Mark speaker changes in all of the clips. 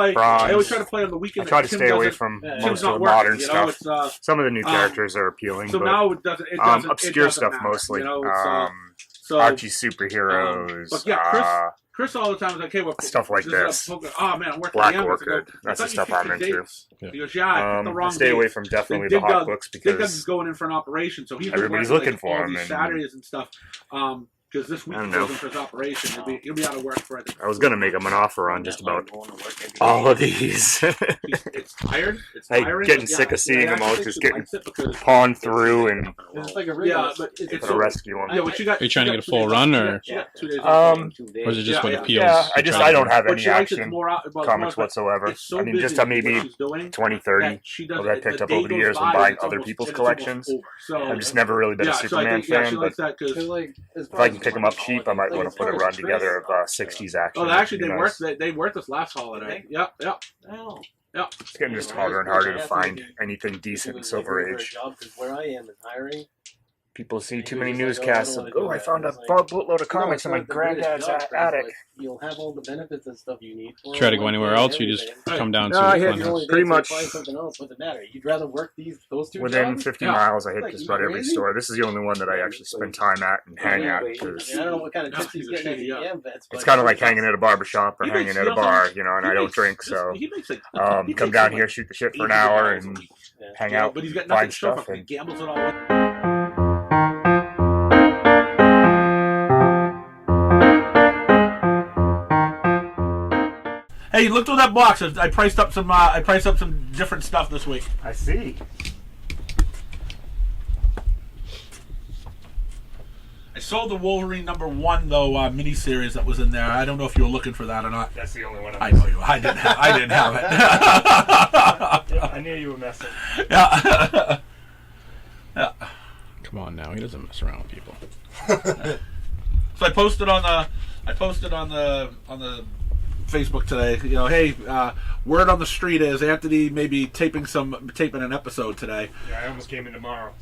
Speaker 1: play.
Speaker 2: Bronze.
Speaker 1: I always try to play on the weekend.
Speaker 2: I try to stay away from most of the modern stuff. Some of the new characters are appealing.
Speaker 1: So
Speaker 2: but,
Speaker 1: now it doesn't.
Speaker 2: Obscure stuff
Speaker 1: matter,
Speaker 2: mostly.
Speaker 1: So
Speaker 2: Archie superheroes.
Speaker 1: But yeah, Chris all the time is like, hey,
Speaker 2: stuff like this.
Speaker 1: Oh man, I'm working
Speaker 2: Black
Speaker 1: the
Speaker 2: Orchid. That's the stuff I'm into.
Speaker 1: He goes, yeah, I picked the wrong
Speaker 2: stay away
Speaker 1: dates.
Speaker 2: from definitely the hot books because
Speaker 1: he's going in for an operation, so he's
Speaker 2: everybody's
Speaker 1: working,
Speaker 2: looking for him.
Speaker 1: Saturdays and stuff. Because this week he's going for his operation. He'll be out of work for it.
Speaker 2: I was going to make him an offer on just about all of these.
Speaker 1: It's tired. It's
Speaker 2: tiring. Getting sick of seeing them all just getting pawned through and
Speaker 1: but it's
Speaker 2: a rescue one.
Speaker 1: Yeah, what you got?
Speaker 3: Are you trying to get a full run or?
Speaker 2: Or
Speaker 3: is it just what appeals?
Speaker 2: Yeah, I don't have any action comics whatsoever. I mean, just maybe 20, 30 that I picked up over the years when buying other people's collections. I've just never really been a Superman fan, but if I can pick them up cheap, I might want to put a run together of 60s action.
Speaker 1: Oh, actually, they worked this last holiday. Yep.
Speaker 2: It's getting just harder and harder to find anything decent in Silver Age.
Speaker 4: Where I am in hiring.
Speaker 2: People see too many newscasts of, I found a boatload of comics in my granddad's attic.
Speaker 4: You'll have all the benefits and stuff you need.
Speaker 3: Try to go anywhere else, you just come down to
Speaker 2: pretty much
Speaker 4: something else. What's the matter? You'd rather work those two
Speaker 2: within
Speaker 4: jobs?
Speaker 2: 50 miles. I hit just about every store. This is the only one that I actually spend time at and hang at.
Speaker 4: I don't know what kind of tips he's getting at the EM vets.
Speaker 2: It's kind of like hanging at a barbershop or hanging at a bar, and I don't drink, so come down here, shoot the shit for an hour, and hang out, find stuff, and
Speaker 1: gambles it all. Hey, look through that box. I priced up some different stuff this week.
Speaker 2: I see.
Speaker 1: I sold the Wolverine #1 though miniseries that was in there. I don't know if you were looking for that or not.
Speaker 2: That's the only one.
Speaker 1: I know you. I didn't have it.
Speaker 2: Yeah, I knew you were messing.
Speaker 1: Yeah. Yeah.
Speaker 3: Come on now, he doesn't mess around with people.
Speaker 1: So I posted on the Facebook today. Hey, word on the street is Anthony may be taping an episode today.
Speaker 2: Yeah, I almost came in tomorrow.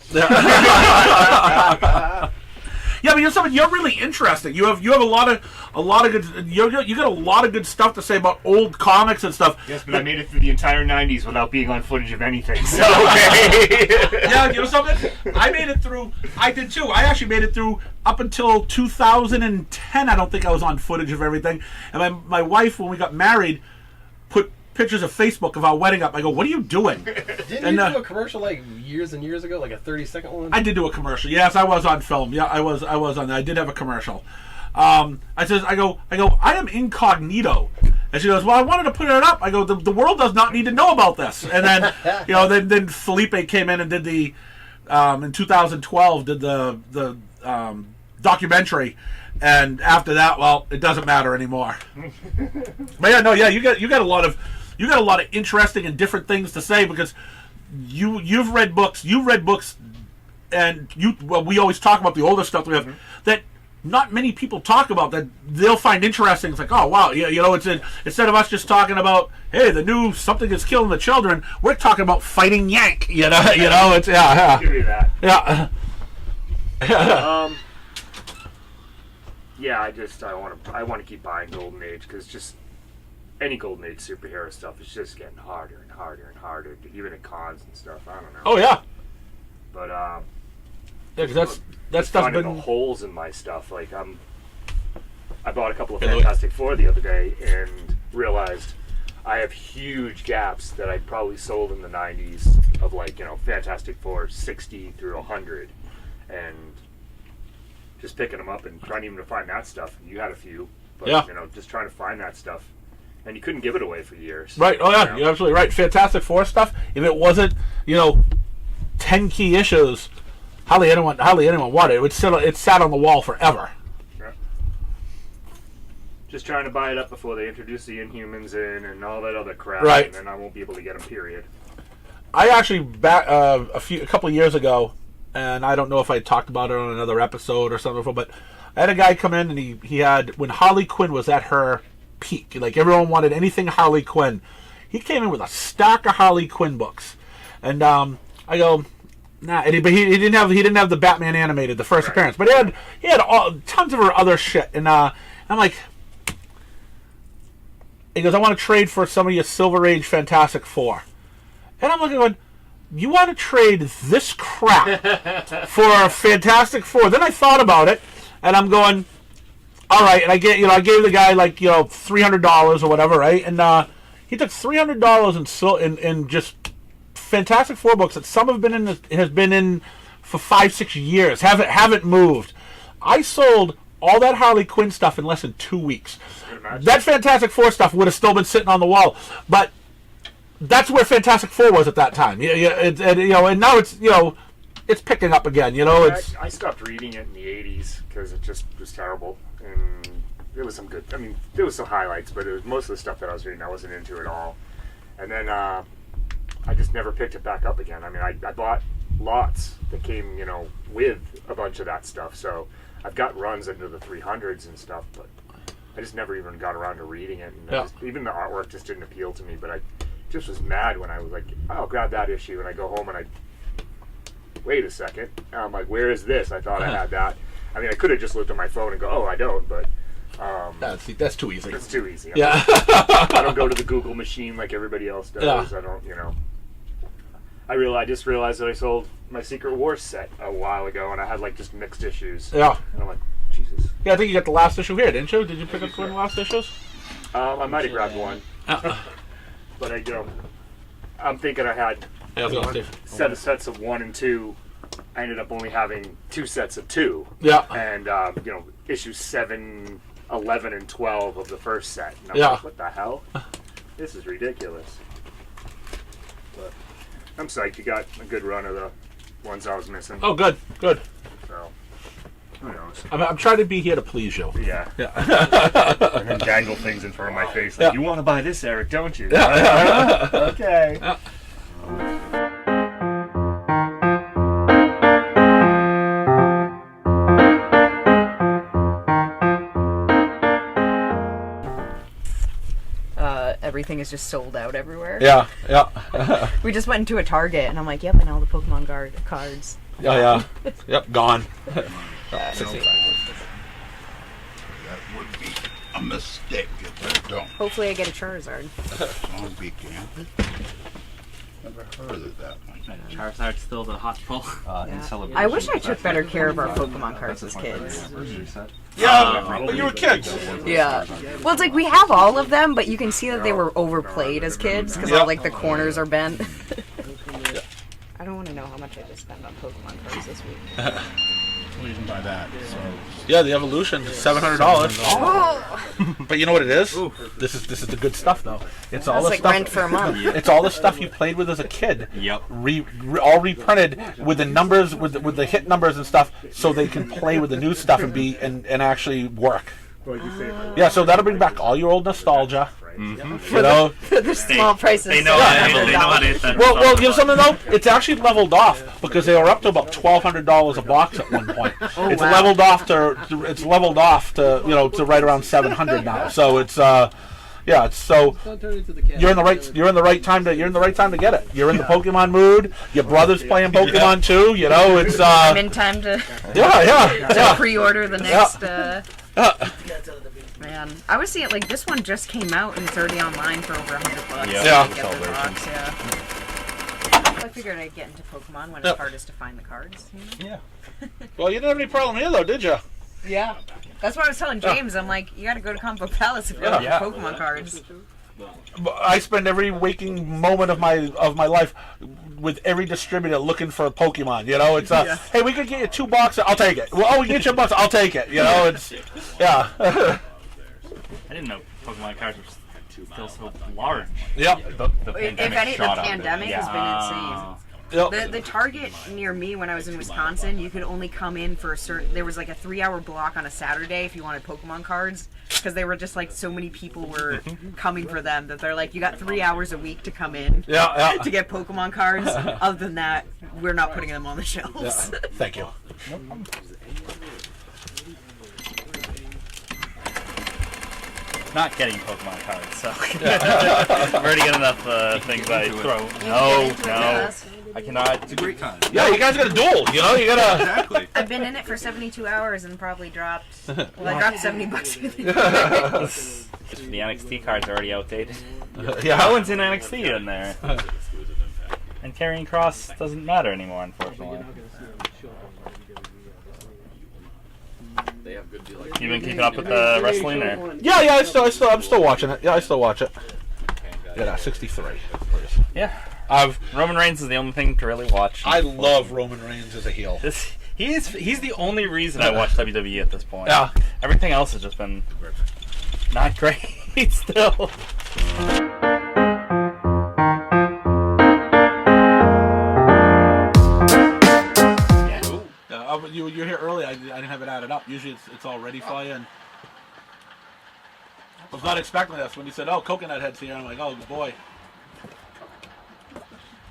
Speaker 1: Yeah, but you're really interesting. You have a lot of good. You got a lot of good stuff to say about old comics and stuff.
Speaker 2: Yes, but I made it through the entire '90s without being on footage of anything. So okay.
Speaker 1: Yeah, you know something? I made it through. I did too. I actually made it through up until 2010. I don't think I was on footage of everything. And my wife, when we got married, put pictures of Facebook of our wedding up. I go, what are you doing?
Speaker 5: Didn't you do a commercial like years and years ago, like a 30-second one?
Speaker 1: I did do a commercial. Yes, I was on film. Yeah, I was on there. I did have a commercial. I go, I am incognito. And she goes, well, I wanted to put it up. I go, the world does not need to know about this. And then, then Felipe came in and did the, in 2012, did the documentary. And after that, well, it doesn't matter anymore. But yeah, you got a lot of interesting and different things to say because you've read books, and we always talk about the older stuff we have that not many people talk about that they'll find interesting. It's like, oh wow, it's instead of us just talking about, hey, the new something is killing the children, we're talking about fighting Yank. It's yeah.
Speaker 2: Give you that.
Speaker 1: Yeah.
Speaker 2: Yeah, I want to keep buying Golden Age because just any Golden Age superhero stuff is just getting harder and harder and harder, even at cons and stuff. I don't know.
Speaker 1: Oh yeah.
Speaker 2: But
Speaker 1: yeah, because that's
Speaker 2: finding the holes in my stuff. Like I bought a couple of Fantastic Four the other day and realized I have huge gaps that I probably sold in the '90s of Fantastic Four 60 through 100, and just picking them up and trying even to find that stuff. You had a few, but just trying to find that stuff, and you couldn't give it away for years.
Speaker 1: Right? Oh yeah, you're absolutely right. Fantastic Four stuff. If it wasn't, 10 key issues, hardly anyone wanted it. It sat on the wall forever.
Speaker 2: Yeah. Just trying to buy it up before they introduce the Inhumans in and all that other crap,
Speaker 1: right?
Speaker 2: And then I won't be able to get them. Period. I
Speaker 1: actually a couple of years ago. And I don't know if I talked about it on another episode or something before, but I had a guy come in and he had, when Harley Quinn was at her peak, like everyone wanted anything Harley Quinn, he came in with a stack of Harley Quinn books. And I go, nah, but he didn't have the Batman animated, the first appearance, but he had tons of her other shit. And I'm like, He goes, I want to trade for some of your Silver Age Fantastic Four. And I'm looking going, you want to trade this crap for a Fantastic Four? Then I thought about it, and I'm going, all right. And I gave the guy like $300 or whatever, right? And he took $300 in just Fantastic Four books that some have been in for 5-6 years, haven't moved. I sold all that Harley Quinn stuff in less than 2 weeks. That Fantastic Four stuff would have still been sitting on the wall, but that's where Fantastic Four was at that time. And now it's picking up again.
Speaker 2: I stopped reading it in the '80s because it just was terrible, and there was some good. I mean, there was some highlights, but it was most of the stuff that I was reading I wasn't into at all. And then I just never picked it back up again. I mean, I bought lots that came with a bunch of that stuff, so I've got runs into the 300s and stuff, but I just never even got around to reading it. And even the artwork just didn't appeal to me, but I just was mad when I was like, I'll grab that issue, and I go home and I wait a second. And I'm like, where is this? I thought I had that. I mean, I could have just looked at my phone and go, oh, I don't, but
Speaker 1: that's too easy.
Speaker 2: It's too easy.
Speaker 1: Yeah.
Speaker 2: I don't go to the Google machine like everybody else does.
Speaker 1: Yeah.
Speaker 2: I don't, I just realized that I sold my Secret Wars set a while ago, and I had like just mixed issues.
Speaker 1: Yeah.
Speaker 2: And I'm like, Jesus.
Speaker 1: Yeah, I think you got the last issue here, didn't you? Did you pick up one of the last issues?
Speaker 2: I might have grabbed one. But I'm thinking I had one set of sets of 1 and 2. I ended up only having 2 sets of 2.
Speaker 1: Yeah.
Speaker 2: And issues 7, 11, and 12 of the first set. And I'm like, what the hell? This is ridiculous. But I'm psyched. You got a good run of the ones I was missing.
Speaker 1: Oh, good.
Speaker 2: So, who knows?
Speaker 1: I'm trying to be here to please you.
Speaker 2: Yeah.
Speaker 1: Yeah.
Speaker 2: And then dangle things in front of my face. Like, you want to buy this, Eric, don't you?
Speaker 1: Yeah.
Speaker 2: Okay.
Speaker 6: Everything is just sold out everywhere.
Speaker 1: Yeah.
Speaker 6: We just went into a Target, and I'm like, yep, and all the Pokemon cards.
Speaker 1: Yeah. Yep, gone.
Speaker 7: 65. That would be a mistake if I don't.
Speaker 6: Hopefully I get a Charizard.
Speaker 7: Zombie Gambit? Never heard of that one.
Speaker 8: Charizard's still the hot pull.
Speaker 6: In celebration. I wish I took better care of our Pokemon cards as kids.
Speaker 1: Yeah, but you were kids.
Speaker 6: Yeah. Well, it's like we have all of them, but you can see that they were overplayed as kids because all like the corners are bent. I don't want to know how much I just spent on Pokemon cards this week.
Speaker 7: Well, you can buy that. So.
Speaker 1: Yeah, the evolution is $700.
Speaker 6: Oh.
Speaker 1: But you know what it is? This is the good stuff, though. It's all the
Speaker 6: like
Speaker 1: stuff.
Speaker 6: rent for a month.
Speaker 1: It's all the stuff you played with as a kid.
Speaker 8: Yep.
Speaker 1: All reprinted with the numbers, with the hit numbers and stuff, so they can play with the new stuff and actually work. Yeah, so that'll bring back all your old nostalgia. Mm-hmm. You know,
Speaker 6: for the small prices.
Speaker 8: They know how to hit that.
Speaker 1: Well, you know something though? It's actually leveled off because they were up to about $1,200 a box at one point. Leveled off to to right around $700 now. So it's it's so you're in the right time to get it. You're in the Pokemon mood. Your brother's playing Pokemon too. You know, it's
Speaker 6: I'm in time to pre-order the next. Man, I was seeing like this one just came out and it's already online for over $100.
Speaker 1: Yeah.
Speaker 6: I figured I'd get into Pokemon when it's hardest to find the cards.
Speaker 1: Yeah. Well, you didn't have any problem here though, did you?
Speaker 6: Yeah. That's what I was telling James. I'm like, you got to go to Comic Book Palace if you're looking for Pokemon cards.
Speaker 1: I spend every waking moment of my life with every distributor looking for a Pokemon. You know, it's hey, we could get you 2 boxes. I'll take it. Well, we get you a box. I'll take it. You know, it's
Speaker 8: I didn't know Pokemon cards were still so large.
Speaker 1: Yep.
Speaker 6: The pandemic has been insane. The Target near me when I was in Wisconsin, you could only come in for there was like a 3-hour block on a Saturday if you wanted Pokemon cards because they were just like so many people were coming for them that they're like, you got 3 hours a week to come in to get Pokemon cards. Other than that, we're not putting them on the shelves.
Speaker 1: Thank you.
Speaker 8: Not getting Pokemon cards, so I've already got enough things I throw. No. I cannot.
Speaker 7: It's a great time.
Speaker 1: Yeah, you guys got to duel. You know, you gotta.
Speaker 7: Exactly.
Speaker 6: I've been in it for 72 hours and probably dropped. Well, I dropped $70.
Speaker 8: The NXT cards are already outdated.
Speaker 1: Yeah.
Speaker 8: No one's in NXT in there. And carrying Cross doesn't matter anymore, unfortunately.
Speaker 7: They have good deal.
Speaker 8: You been keeping up with the wrestling, or?
Speaker 1: Yeah. I'm still watching it. Yeah, I still watch it. Yeah, 63.
Speaker 8: Yeah. Roman Reigns is the only thing to really watch.
Speaker 1: I love Roman Reigns as a heel.
Speaker 8: He's the only reason I watch WWE at this point.
Speaker 1: Yeah.
Speaker 8: Everything else has just been not great still.
Speaker 1: You're here early. I didn't have it added up. Usually it's all ready for you. And I was not expecting this when you said, "Oh, Coconut Head's here." I'm like, "Oh boy."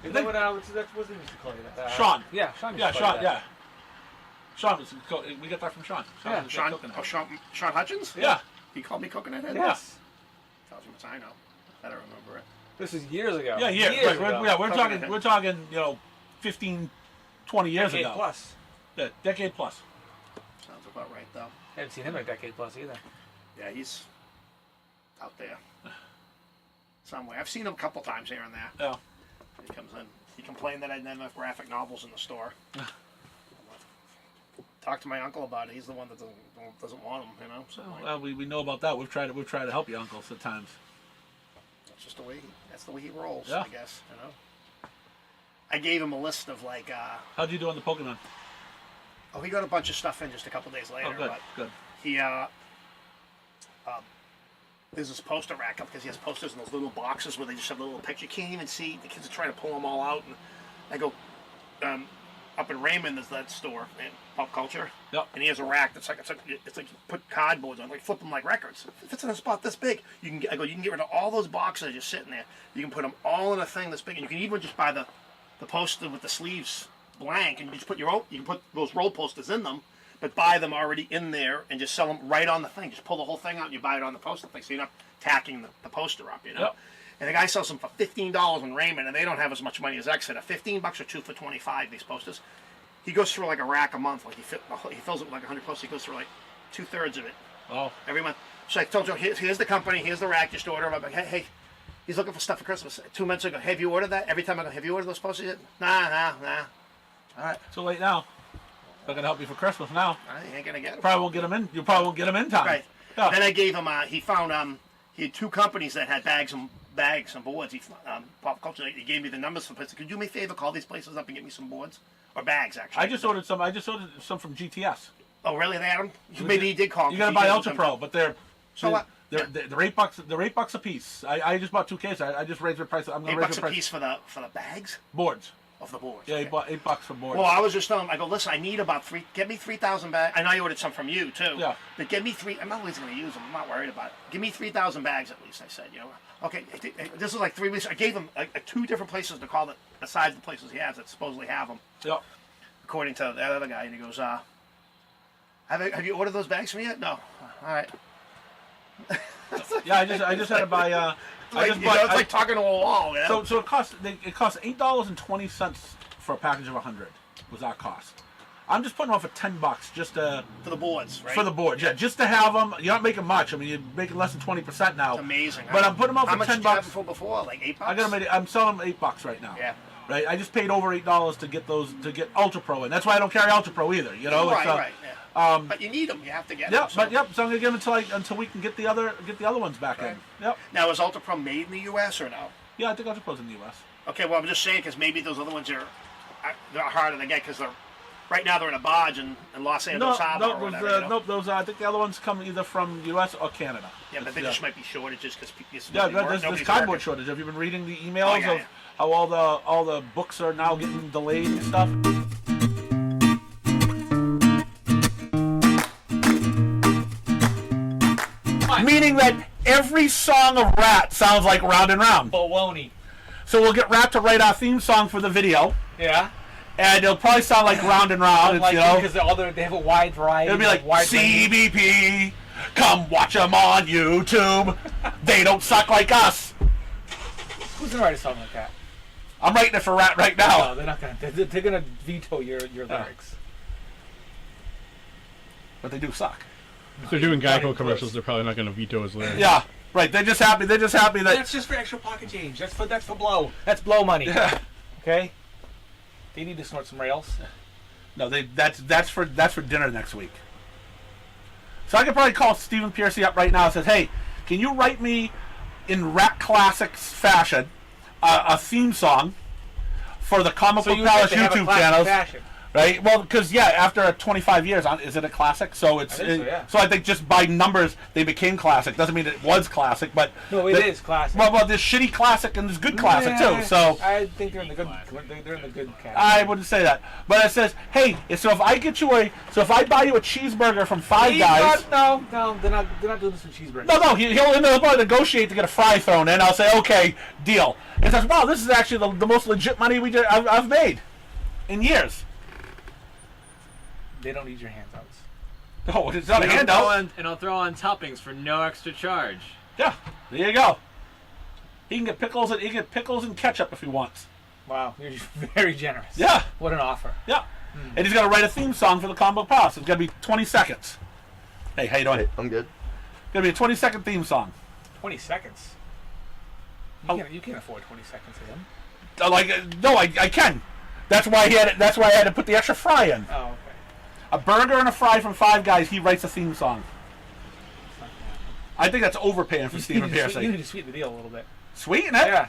Speaker 5: Is that what what's the name used to call you?
Speaker 1: Sean.
Speaker 5: Yeah, Sean.
Speaker 1: Yeah, Sean. Yeah. Sean was. We got that from Sean.
Speaker 9: Sean Hutchins?
Speaker 1: Yeah.
Speaker 9: He called me Coconut Head?
Speaker 5: Yes.
Speaker 9: Tells you what I know. I don't remember it.
Speaker 5: This is years ago.
Speaker 1: Yeah,
Speaker 5: years
Speaker 1: right,
Speaker 5: ago.
Speaker 1: we're talking, 15, 20 years
Speaker 5: Decade
Speaker 1: ago.
Speaker 5: plus.
Speaker 1: Yeah, decade plus.
Speaker 9: Sounds about right, though.
Speaker 5: I haven't seen him in a decade plus either.
Speaker 9: Yeah, he's out there somewhere. I've seen him a couple times here and there.
Speaker 1: Yeah.
Speaker 9: He comes in. He complained that I didn't have enough graphic novels in the store. Talk to my uncle about it. He's the one that doesn't want them, you know. So
Speaker 1: Well, we know about that. We've tried to help you, uncles, at times.
Speaker 9: that's just the way he rolls.
Speaker 1: Yeah.
Speaker 9: I guess, you know. I gave him a list of like.
Speaker 1: How'd you do on the Pokemon?
Speaker 9: Oh, he got a bunch of stuff in just a couple days later.
Speaker 1: Oh, good,
Speaker 9: but
Speaker 1: good.
Speaker 9: He there's this poster rack up because he has posters in those little boxes where they just have a little picture. You can't even see. The kids are trying to pull them all out. And I go, up in Raymond, there's that store in Pop Culture.
Speaker 1: Yep.
Speaker 9: And he has a rack that's like it's like you put cardboards on, like flip them like records. If it's in a spot this big, you can get rid of all those boxes just sitting there. You can put them all in a thing this big, and you can even just buy the poster with the sleeves blank, and you just put you can put those roll posters in them, but buy them already in there and just sell them right on the thing. Just pull the whole thing out and you buy it on the poster thing, so you're not tacking the poster up, you know.
Speaker 1: Yep.
Speaker 9: And the guy sells them for $15 in Raymond, and they don't have as much money as Exeter. $15 or 2 for $25. These posters. He goes through like a rack a month. Like he fills it with like 100 posters. He goes through like 2/3 of it.
Speaker 1: Oh.
Speaker 9: Every month. So I told you, here's the company, here's the rack. Just order them. I'm like, hey, he's looking for stuff for Christmas. 2 months ago, have you ordered that? Every time I go, have you ordered those posters yet? Nah. All right.
Speaker 1: Too late now. Not gonna help you for Christmas now.
Speaker 9: I ain't gonna get them.
Speaker 1: Probably won't get them in. You probably won't get them in time.
Speaker 9: Right.
Speaker 1: Yeah.
Speaker 9: Then I gave him. He found. He had 2 companies that had bags and boards. He Pop Culture. He gave me the numbers for places. Could you do me a favor? Call these places up and get me some boards or bags. Actually.
Speaker 1: I just ordered some from GTS.
Speaker 9: Oh really? They had them. Maybe he did call.
Speaker 1: You gotta buy Ultra Pro, but they're
Speaker 9: So what?
Speaker 1: They're $8. They're $8 a piece. I just bought 2 cases. I just raised the price. I'm gonna raise
Speaker 9: $8
Speaker 1: the
Speaker 9: a
Speaker 1: price.
Speaker 9: piece for the bags
Speaker 1: Boards.
Speaker 9: of the boards.
Speaker 1: Yeah,
Speaker 9: okay.
Speaker 1: he bought $8 for boards.
Speaker 9: Well, I was just telling him, I go, listen, I need about get me 3,000 bags. I know you ordered some from you, too.
Speaker 1: Yeah.
Speaker 9: But get me 3, I'm not always going to use them. I'm not worried about it. Give me 3,000 bags at least, I said, you know. Okay, this is like 3 weeks. I gave him 2 different places to call it, besides the places he has that supposedly have them,
Speaker 1: Yep.
Speaker 9: according to that other guy. And he goes, have you ordered those bags from me yet? No. All right.
Speaker 1: Yeah, I just had to buy.
Speaker 9: It's like talking to a wall, man.
Speaker 1: So it costs $8.20 for a package of 100 was our cost. I'm just putting them on for $10 just to
Speaker 9: for the boards, right?
Speaker 1: For the boards, yeah, just to have them. You're not making much. I mean, you're making less than 20% now.
Speaker 9: It's amazing.
Speaker 1: But I'm putting them on for $10.
Speaker 9: How much did you have them for before? Like $8?
Speaker 1: I'm selling them $8 right now.
Speaker 9: Yeah.
Speaker 1: Right. I just paid over $8 to get Ultra Pro in. That's why I don't carry Ultra Pro either. You know.
Speaker 9: Right. Yeah. But you need them. You have to get them.
Speaker 1: So I'm gonna give them until we can get the other ones back in. Yep.
Speaker 9: Now is Ultra Pro made in the U.S. or no?
Speaker 1: Yeah, I think Ultra Pro's in the U.S.
Speaker 9: Okay, well I'm just saying because maybe those other ones they're harder to get because right now they're in a barge in Los Angeles Harbor or whatever.
Speaker 1: Nope. Those I think the other ones come either from U.S. or Canada.
Speaker 9: Yeah, but there just might be shortages because
Speaker 1: there's cardboard shortage. Have you been reading the emails of how all the books are now getting delayed and stuff? Meaning that every song of Rat sounds like Round and Round.
Speaker 5: Baloney.
Speaker 1: So we'll get Rat to write our theme song for the video.
Speaker 5: Yeah.
Speaker 1: And it'll probably sound like Round and Round.
Speaker 5: Because they have a wide variety.
Speaker 1: It'll be like CBP, come watch them on YouTube. They don't suck like us.
Speaker 5: Who's gonna write a song like that?
Speaker 1: I'm writing it for Rat right now.
Speaker 10: No, they're not gonna. They're gonna veto your lyrics.
Speaker 1: But they do suck.
Speaker 3: If they're doing Geico commercials, they're probably not going to veto his lyrics.
Speaker 1: Yeah, right. They're just happy that
Speaker 10: That's just for extra pocket change. That's for blow. That's blow money.
Speaker 1: Yeah.
Speaker 10: Okay. They need to snort some rails.
Speaker 1: No, that's for dinner next week. So I could probably call Stephen Piercy up right now and says, "Hey, can you write me in Rat Classics fashion a theme song for the Comic Book Palace YouTube channels?"
Speaker 10: Fashion.
Speaker 1: Right? Well, because after 25 years, is it a classic? So it's so I think just by numbers they became classic. Doesn't mean it was classic, but
Speaker 10: no, it is classic.
Speaker 1: Well, there's shitty classic and there's good classic too. So
Speaker 10: I think they're in the good. They're in the good category.
Speaker 1: I wouldn't say that, but it says, hey, so if I buy you a cheeseburger from Five Guys,
Speaker 10: no, they're not doing this with cheeseburgers.
Speaker 1: No, he'll probably negotiate to get a fry thrown in. I'll say, okay, deal. It says, wow, this is actually the most legit money I've made in years.
Speaker 10: They don't need your handouts.
Speaker 1: No, it's not a handout.
Speaker 11: And I'll throw on toppings for no extra charge.
Speaker 1: Yeah, there you go. He can get pickles and ketchup if he wants.
Speaker 10: Wow, you're just very generous.
Speaker 1: Yeah.
Speaker 10: What an offer.
Speaker 1: Yeah. And he's going to write a theme song for the Comic Book Palace. It's going to be 20 seconds. Hey, how you doing?
Speaker 12: Hey, I'm good.
Speaker 1: It's going to be a 20-second theme song.
Speaker 10: 20 seconds? You can't afford 20 seconds of him.
Speaker 1: No, I can. That's why I had to put the extra fry in.
Speaker 10: Oh, okay.
Speaker 1: A burger and a fry from Five Guys, he writes a theme song. I think that's overpaying for Stephen Piercy.
Speaker 10: You need to sweeten the deal a little bit.
Speaker 1: Sweeten it?
Speaker 10: Yeah.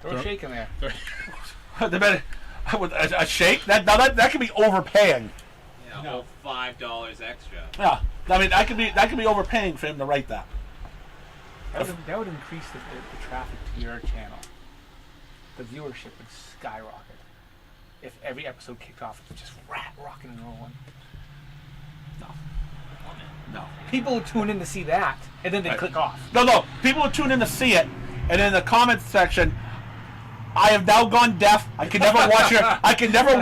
Speaker 10: Throw a shake in there.
Speaker 1: A shake? That could be overpaying.
Speaker 11: Yeah, no. $5 extra.
Speaker 1: Yeah. I mean, that could be overpaying for him to write that.
Speaker 10: That would increase the traffic to your channel. The viewership would skyrocket. If every episode kicked off, it was just rocking and rolling.
Speaker 1: No.
Speaker 10: People would tune in to see that, and then they click off.
Speaker 1: No. People would tune in to see it, and in the comments section, I have now gone deaf. I can never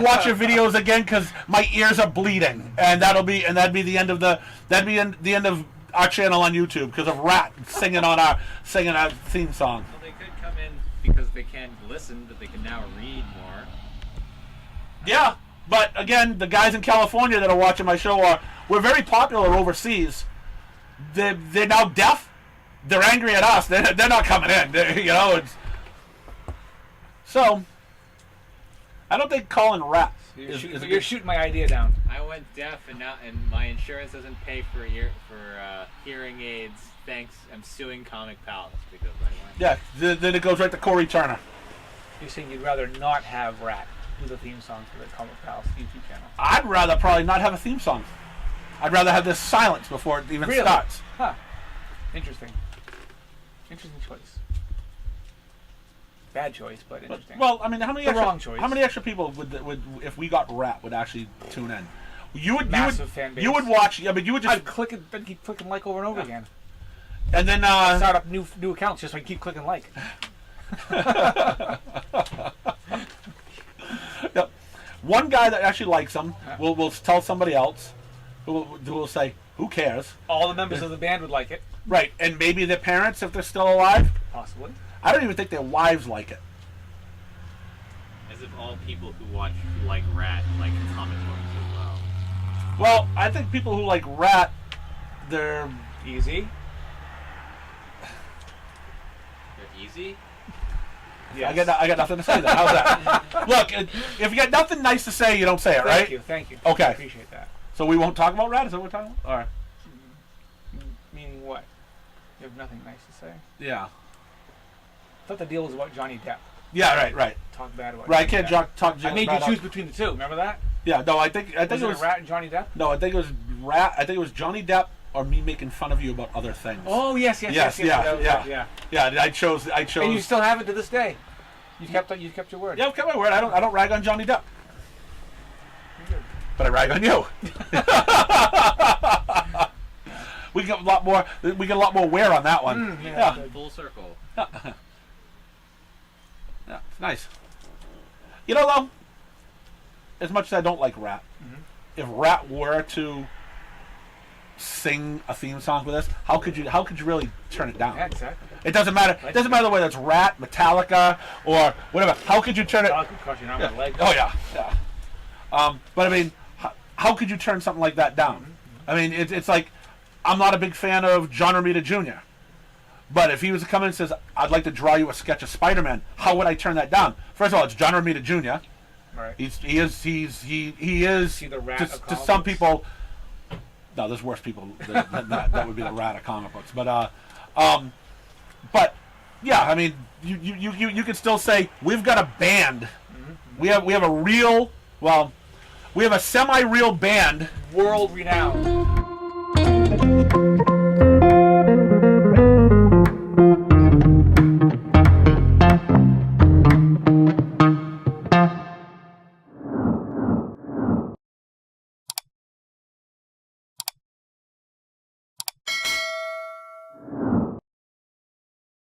Speaker 1: watch your videos again because my ears are bleeding, and that'd be the end of the end of our channel on YouTube because of Rat singing our theme song.
Speaker 11: Well, they could come in because they can't listen, but they can now read more.
Speaker 1: Yeah, but again, the guys in California that are watching my show we're very popular overseas. They're now deaf. They're angry at us. They're not coming in. So I don't think calling Rat.
Speaker 10: You're shooting my idea down.
Speaker 11: I went deaf and my insurance doesn't pay for hearing aids. Thanks, I'm suing Comic Palace because I went.
Speaker 1: Yeah, then it goes right to Corey Turner.
Speaker 10: You're saying you'd rather not have Rat do the theme song for the Comic Palace YouTube channel?
Speaker 1: I'd rather probably not have a theme song. I'd rather have this silence before it even starts.
Speaker 10: Huh. Interesting choice. Bad choice, but interesting.
Speaker 1: Well, I mean, how many extra people would if we got Rat would actually tune in?
Speaker 10: Massive fan base.
Speaker 1: You would watch, yeah, but you would just
Speaker 10: I'd keep clicking like over and over again.
Speaker 1: And then
Speaker 10: start up new accounts just so I can keep clicking like.
Speaker 1: Yep. One guy that actually likes them will tell somebody else who will say, "Who cares?"
Speaker 10: All the members of the band would like it.
Speaker 1: Right, and maybe their parents if they're still alive.
Speaker 10: Possibly.
Speaker 1: I don't even think their wives like it.
Speaker 11: As if all people who watch like Rat like comic books as well.
Speaker 1: Well, I think people who like Rat, they're
Speaker 10: easy.
Speaker 11: They're easy?
Speaker 1: Yes. I got nothing to say there. How's that? Look, if you got nothing nice to say, you don't say it, right?
Speaker 10: Thank you.
Speaker 1: Okay.
Speaker 10: I appreciate that.
Speaker 1: So we won't talk about Rat? Is that what we're talking about? All right.
Speaker 10: Meaning what? You have nothing nice to say?
Speaker 1: Yeah.
Speaker 10: I thought the deal was about Johnny Depp.
Speaker 1: Yeah, right.
Speaker 10: Talk bad about
Speaker 1: Right,
Speaker 10: Johnny
Speaker 1: I can't
Speaker 10: Depp.
Speaker 1: talk
Speaker 10: I made you choose between the two. Remember that?
Speaker 1: Yeah, no, I think
Speaker 10: was it Rat and Johnny Depp?
Speaker 1: No, I think it was Rat. I think it was Johnny Depp or me making fun of you about other things.
Speaker 10: Oh, yes.
Speaker 1: Yeah. I chose.
Speaker 10: And you still have it to this day. You kept your word.
Speaker 1: Yeah, I've kept my word. I don't rag on Johnny Depp. But I rag on you. We get a lot more wear on that one. Yeah.
Speaker 11: Full circle.
Speaker 1: Yeah, it's nice. You know, though, as much as I don't like Rat, if Rat were to sing a theme song for this, how could you really turn it down?
Speaker 10: Yeah, exactly.
Speaker 1: It doesn't matter. It doesn't matter whether it's Rat, Metallica, or whatever. How could you turn it?
Speaker 10: Yeah.
Speaker 1: Oh yeah. But I mean, how could you turn something like that down? I mean, it's like, I'm not a big fan of John Romita Jr. But if he was to come in and says, I'd like to draw you a sketch of Spider-Man, how would I turn that down? First of all, it's John Romita Jr.
Speaker 10: Right.
Speaker 1: He is
Speaker 10: the Rat of
Speaker 1: to some people. No, there's worse people than that. That would be the Rat of comic books. But yeah, I mean, you could still say we've got a band. We have a real, well, we have a semi-real band,
Speaker 10: world renowned.